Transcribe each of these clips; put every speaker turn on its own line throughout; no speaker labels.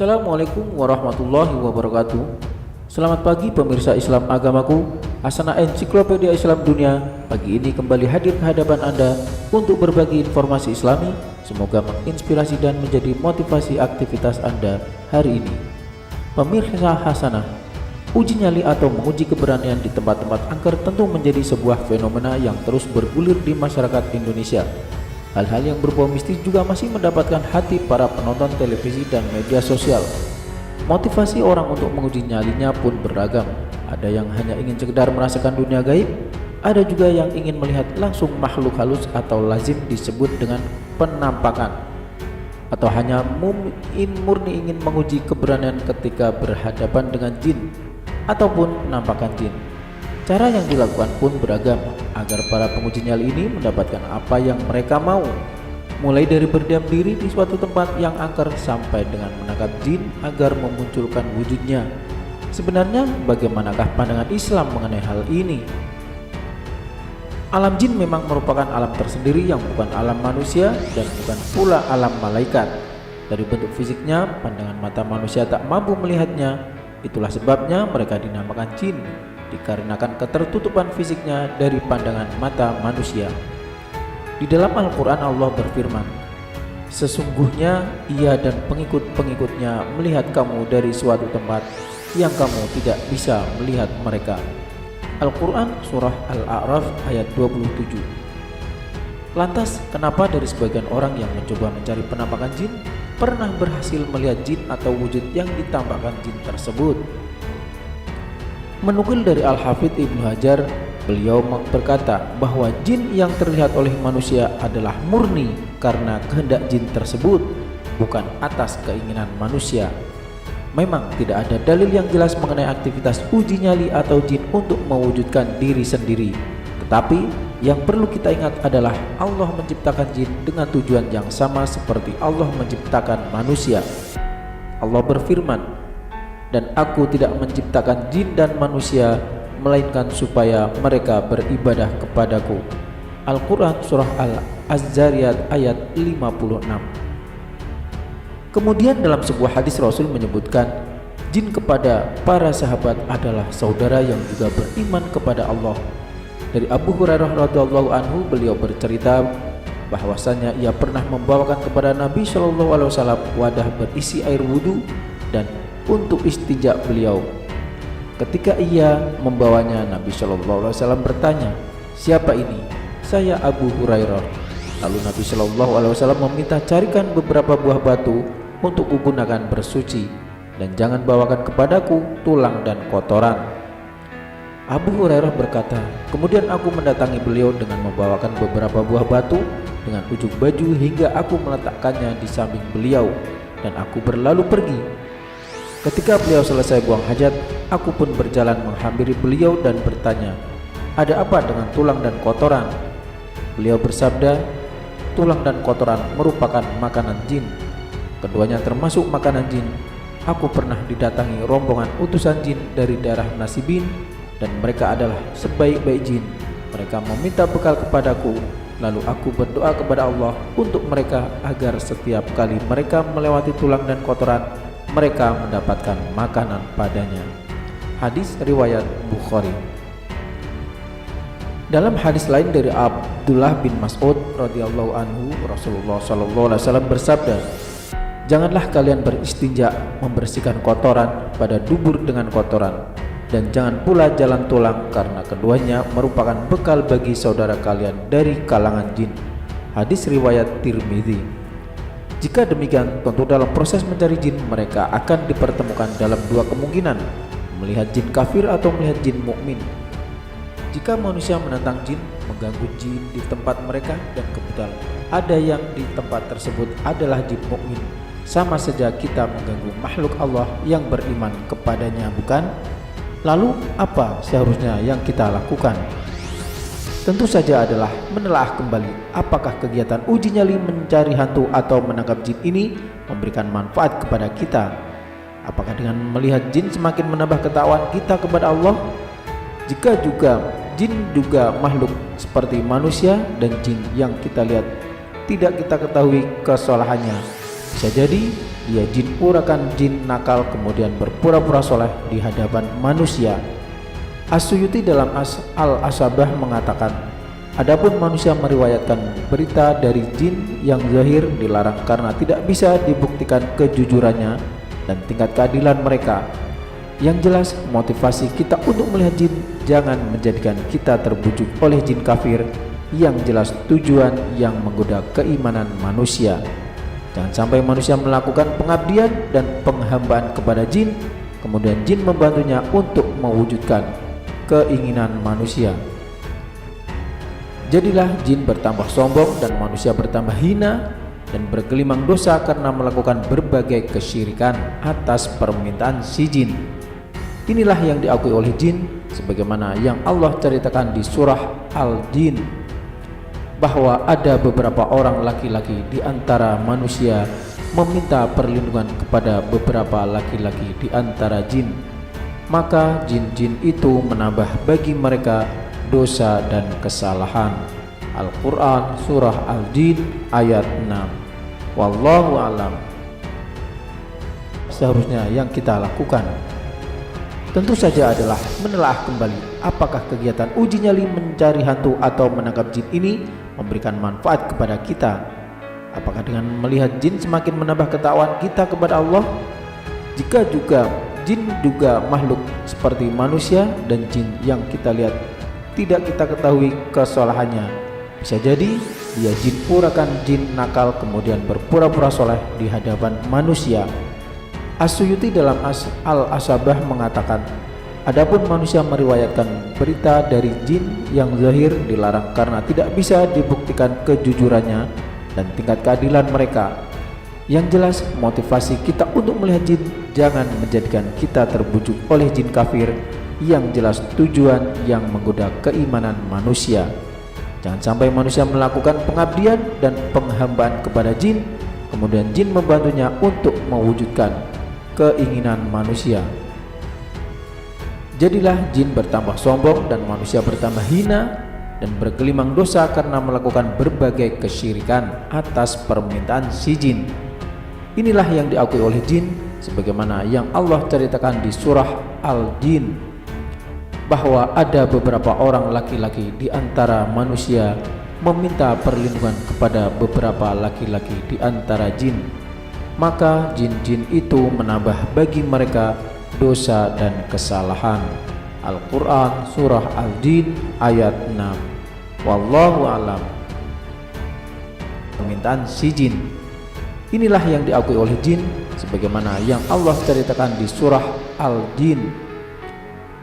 Assalamualaikum warahmatullahi wabarakatuh. Selamat pagi pemirsa Islam agamaku. Hasanah Ensiklopedia Islam Dunia pagi ini kembali hadir ke hadapan Anda untuk berbagi informasi Islami. Semoga menginspirasi dan menjadi motivasi aktivitas Anda hari ini. Pemirsa Hasanah, uji nyali atau menguji keberanian di tempat-tempat angker tentu menjadi sebuah fenomena yang terus bergulir di masyarakat Indonesia. Hal-hal yang berbau mistis juga masih mendapatkan hati para penonton televisi dan media sosial. Motivasi orang untuk menguji nyalinya pun beragam. Ada yang hanya ingin sekedar merasakan dunia gaib, ada juga yang ingin melihat langsung makhluk halus atau lazim disebut dengan penampakan, atau hanya murni ingin menguji keberanian ketika berhadapan dengan jin ataupun penampakan jin. Cara yang dilakukan pun beragam agar para penguji nyali ini mendapatkan apa yang mereka mau, mulai dari berdiam diri di suatu tempat yang angker sampai dengan menangkap jin agar memunculkan wujudnya. Sebenarnya bagaimanakah pandangan Islam mengenai hal ini? Alam jin memang merupakan alam tersendiri yang bukan alam manusia dan bukan pula alam malaikat. Dari bentuk fisiknya, pandangan mata manusia tak mampu melihatnya. Itulah sebabnya mereka dinamakan jin, dikarenakan ketertutupan fisiknya dari pandangan mata manusia. Di dalam Al-Quran Allah berfirman, "Sesungguhnya ia dan pengikut-pengikutnya melihat kamu dari suatu tempat yang kamu tidak bisa melihat mereka." Al-Quran Surah Al-A'raf ayat 27. Lantas kenapa dari sebagian orang yang mencoba mencari penampakan jin pernah berhasil melihat jin atau wujud yang ditampakkan jin tersebut? Menukil dari Al-Hafidz Ibnu Hajar, beliau berkata bahwa jin yang terlihat oleh manusia adalah murni karena kehendak jin tersebut, bukan atas keinginan manusia. Memang tidak ada dalil yang jelas mengenai aktivitas uji nyali atau jin untuk mewujudkan diri sendiri. Tetapi yang perlu kita ingat adalah Allah menciptakan jin dengan tujuan yang sama seperti Allah menciptakan manusia. Allah berfirman, "Dan aku tidak menciptakan jin dan manusia melainkan supaya mereka beribadah kepadaku." Al-Quran Surah Al-Zariyat ayat 56. Kemudian dalam sebuah hadis Rasul menyebutkan jin kepada para sahabat adalah saudara yang juga beriman kepada Allah. Dari Abu Hurairah radhiyallahu anhu, beliau bercerita bahwasanya ia pernah membawakan kepada Nabi Shallallahu alaihi wasallam wadah berisi air wudhu dan untuk istinja beliau. Ketika ia membawanya, Nabi Shallallahu alaihi wasallam bertanya, "Siapa ini?" "Saya Abu Hurairah." Lalu Nabi Shallallahu alaihi wasallam meminta carikan beberapa buah batu untuk kugunakan bersuci, dan jangan bawakan kepadaku tulang dan kotoran. Abu Hurairah berkata, "Kemudian aku mendatangi beliau dengan membawakan beberapa buah batu dengan ujung baju hingga aku meletakkannya di samping beliau, dan aku berlalu pergi. Ketika beliau selesai buang hajat, aku pun berjalan menghampiri beliau dan bertanya, 'Ada apa dengan tulang dan kotoran?' Beliau bersabda, 'Tulang dan kotoran merupakan makanan jin. Keduanya termasuk makanan jin. Aku pernah didatangi rombongan utusan jin dari daerah Nasibin, dan mereka adalah sebaik-baik jin. Mereka meminta bekal kepadaku, lalu aku berdoa kepada Allah untuk mereka agar setiap kali mereka melewati tulang dan kotoran, mereka mendapatkan makanan padanya." Hadis riwayat Bukhari. Dalam hadis lain dari Abdullah bin Mas'ud radhiyallahu anhu, Rasulullah sallallahu alaihi wasallam bersabda, "Janganlah kalian beristinja membersihkan kotoran pada dubur dengan kotoran, dan jangan pula jalan tulang karena keduanya merupakan bekal bagi saudara kalian dari kalangan jin." Hadis riwayat Tirmidzi. Jika demikian, tentu dalam proses mencari jin mereka akan dipertemukan dalam dua kemungkinan, melihat jin kafir atau melihat jin mukmin. Jika manusia menantang jin, mengganggu jin di tempat mereka, dan kebetulan ada yang di tempat tersebut adalah jin mukmin, sama saja kita mengganggu makhluk Allah yang beriman kepadanya, bukan? Lalu apa seharusnya yang kita lakukan? Tentu saja adalah menelaah kembali apakah kegiatan uji nyali mencari hantu atau menangkap jin ini memberikan manfaat kepada kita. Apakah dengan melihat jin semakin menambah ketakwaan kita kepada Allah? Jika jin juga makhluk seperti manusia, dan jin yang kita lihat tidak kita ketahui kesalahannya, bisa jadi dia jin urakan jin nakal kemudian berpura-pura soleh di hadapan manusia. As-Suyuti dalam Al-Asabah mengatakan, adapun manusia meriwayatkan berita dari jin yang zahir dilarang karena tidak bisa dibuktikan kejujurannya dan tingkat keadilan mereka. Yang jelas, motivasi kita untuk melihat jin jangan menjadikan kita terbujuk oleh jin kafir yang jelas tujuan yang menggoda keimanan manusia. Jangan sampai manusia melakukan pengabdian dan penghambaan kepada jin, kemudian jin membantunya untuk mewujudkan keinginan manusia. Jadilah jin bertambah sombong dan manusia bertambah hina dan bergelimang dosa karena melakukan berbagai kesyirikan atas permintaan si jin. Inilah yang diakui oleh jin sebagaimana yang Allah ceritakan di surah Al-Jin, bahwa ada beberapa orang laki-laki di antara manusia meminta perlindungan kepada beberapa laki-laki di antara jin, maka jin-jin itu menambah bagi mereka dosa dan kesalahan. Al-Quran surah Al-Jin ayat 6. Wallahu alam. Seharusnya yang kita lakukan tentu saja adalah menelaah kembali apakah kegiatan uji nyali mencari hantu atau menangkap jin ini memberikan manfaat kepada kita. Apakah dengan melihat jin semakin menambah ketakwaan kita kepada Allah? Jika juga jin juga makhluk seperti manusia dan jin yang kita lihat tidak kita ketahui kesalahannya, bisa jadi dia jin urakan jin nakal kemudian berpura-pura soleh di hadapan manusia. As-Suyuti dalam Al-Asabah mengatakan, adapun manusia meriwayatkan berita dari jin yang zahir dilarang karena tidak bisa dibuktikan kejujurannya dan tingkat keadilan mereka. Yang jelas, motivasi kita untuk melihat jin jangan menjadikan kita terbujuk oleh jin kafir yang jelas tujuan yang menggoda keimanan manusia. Jangan sampai manusia melakukan pengabdian dan penghambaan kepada jin, kemudian jin membantunya untuk mewujudkan keinginan manusia. Jadilah jin bertambah sombong dan manusia bertambah hina dan bergelimang dosa karena melakukan berbagai kesyirikan atas permintaan si jin. Inilah yang diakui oleh jin sebagaimana yang Allah ceritakan di surah Al-Jin, bahwa ada beberapa orang laki-laki di antara manusia meminta perlindungan kepada beberapa laki-laki di antara jin, maka jin-jin itu menambah bagi mereka dosa dan kesalahan. Al-Quran surah Al-Jin ayat 6. Wallahu alam. Permintaan si jin. Inilah yang diakui oleh jin sebagaimana yang Allah ceritakan di surah Al-Jin,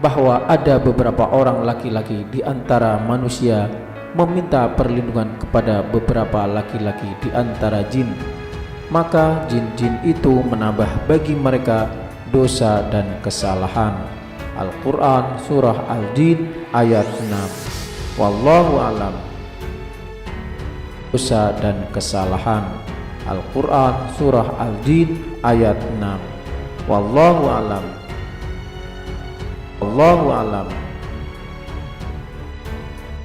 bahwa ada beberapa orang laki-laki di antara manusia meminta perlindungan kepada beberapa laki-laki di antara jin, maka jin-jin itu menambah bagi mereka dosa dan kesalahan. Al-Quran surah Al-Jin ayat 6. Wallahu alam. Dosa dan kesalahan. Al-Quran surah Al-Jin ayat 6. Wallahu alam. Wallahu alam.